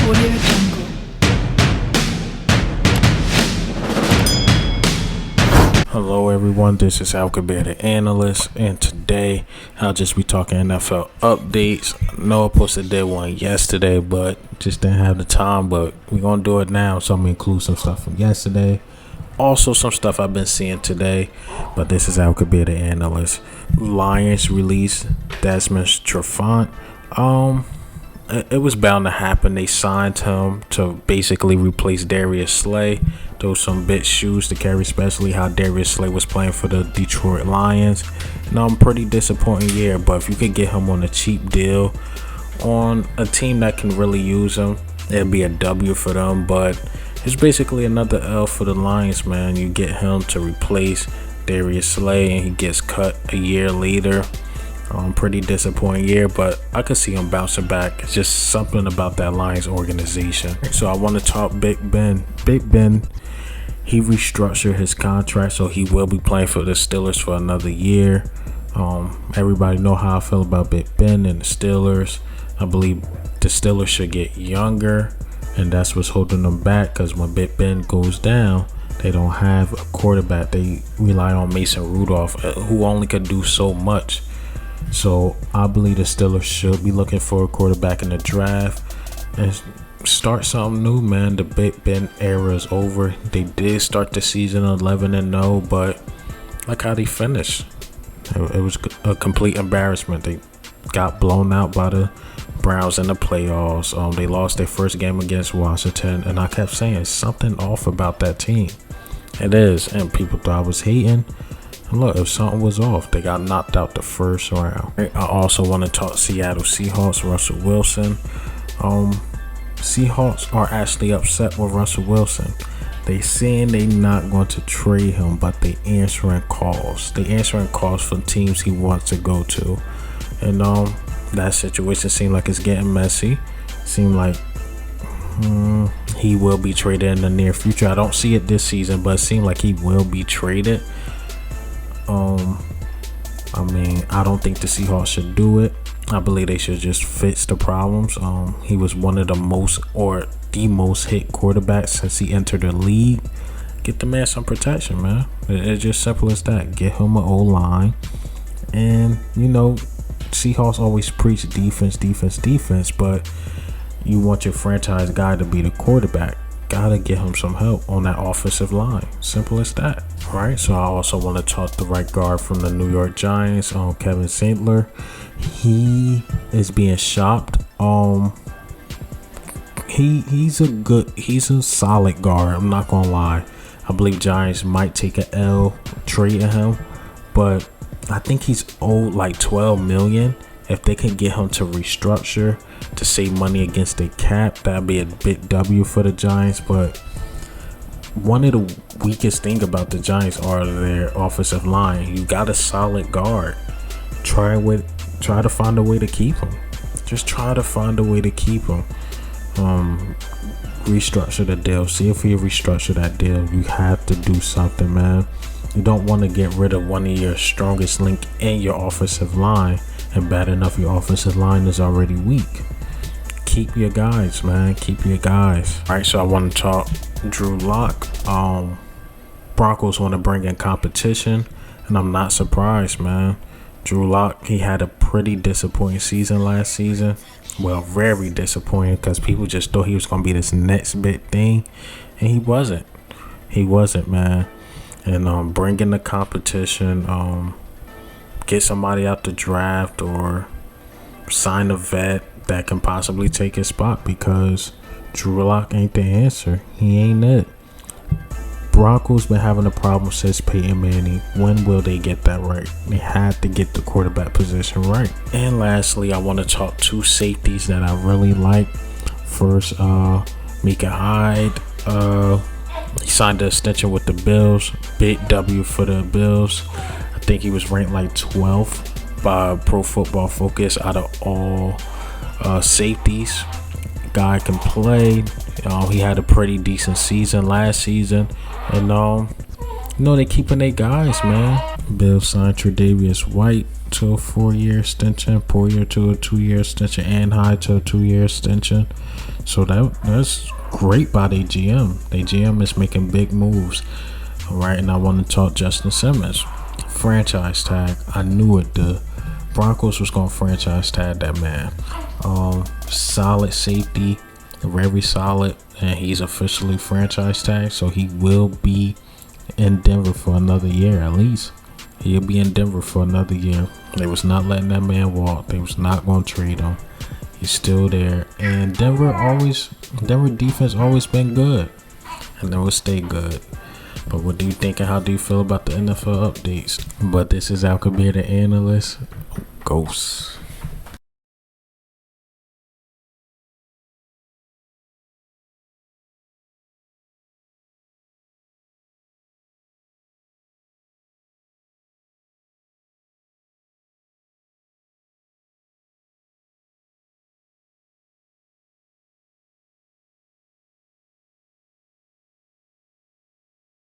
Audio Jungle. Hello everyone, this is Al Kabir, the analyst, and today I'll just be talking NFL updates. I know I posted one yesterday, but just didn't have the time, but we're going to do it now, so I'm going to include some stuff from yesterday. Also some stuff I've been seeing today, but this is Al Kabir, the analyst. Lions released Desmond Trufant. It was bound to happen. They signed him to basically replace Darius Slay. Those some big shoes to carry, especially how Darius Slay was playing for the Detroit Lions. Pretty disappointing year, but if you could get him on a cheap deal on a team that can really use him, it'd be a W for them. But it's basically another L for the Lions, man. You get him to replace Darius Slay, and he gets cut a year later. Pretty disappointing year, but I could see him bouncing back. It's just something about that Lions organization. So I want to talk Big Ben. Big Ben, he restructured his contract, so he will be playing for the Steelers for another year. Everybody know how I feel about Big Ben and the Steelers. I believe the Steelers should get younger, and that's what's holding them back, because when Big Ben goes down, they don't have a quarterback. They rely on Mason Rudolph, who only could do so much. So I believe the Steelers should be looking for a quarterback in the draft and start something new, man. The Big Ben era is over. They did start the season 11-0, but look how they finished. It was a complete embarrassment. They got blown out by the Browns in the playoffs. They lost their first game against Washington, and I kept saying something off about that team. It is, and people thought I was hating. Look, if something was off, they got knocked out the first round. I also want to talk Seattle Seahawks, Russell Wilson. Seahawks are actually upset with Russell Wilson. They saying they not going to trade him, but they answering calls. They answering calls from teams he wants to go to. And that situation seemed like it's getting messy. Seemed like he will be traded in the near future. I don't see it this season, but it seemed like he will be traded. I don't think the Seahawks should do it. I believe they should just fix the problems. He was one of the most hit quarterbacks since he entered the league. Get the man some protection, man. It's just simple as that. Get him an O-line. And, Seahawks always preach defense, but you want your franchise guy to be the quarterback. Gotta get him some help on that offensive line. Simple as that. Right. So I also want to talk the right guard from the New York Giants, Kevin Zeitler. He is being shopped. He's a solid guard. I'm not gonna lie. I believe Giants might take an L trading him, but I think he's owed like $12 million. If they can get him to restructure to save money against the cap, that'd be a big W for the Giants. But one of the weakest thing about the Giants are their offensive line. You got a solid guard. Try to find a way to keep him. Just try to find a way to keep him. Restructure the deal. See if you restructure that deal. You have to do something, man. You don't want to get rid of one of your strongest link in your offensive line. And bad enough, your offensive line is already weak. Keep your guys, man. Keep your guys. All right, so I want to talk Drew Lock. Broncos want to bring in competition, and I'm not surprised, man. Drew Lock, he had a pretty disappointing season last season. Well, very disappointing, because people just thought he was going to be this next big thing, and he wasn't. He wasn't, man. And bring in the competition. Get somebody out the draft or sign a vet that can possibly take his spot, because Drew Lock ain't the answer. He ain't it. Broncos been having a problem since Peyton Manning. When will they get that right? They have to get the quarterback position right. And lastly, I want to talk two safeties that I really like. First, Micah Hyde. He signed an extension with the Bills. Big W for the Bills. I think he was ranked like 12th by Pro Football Focus out of all safeties. Guy can play. He had a pretty decent season last season, and they keeping their guys, man. Bills signed Tre'Davious White to a 4-year extension, Poyer to a 2-year extension, and Hyde to a 2-year extension. So that's great by the GM. The GM is making big moves. All right, and I want to talk Justin Simmons. Franchise tag. I knew it. The Broncos was going to franchise tag that man. Solid safety, very solid, and he's officially franchise tag. So he will be in Denver for another year at least. He'll be in Denver for another year. They was not letting that man walk. They was not going to trade him. He's still there. And Denver defense always been good. And they will stay good. But what do you think and how do you feel about the NFL updates? But this is Al Kabir, the analyst. Ghosts.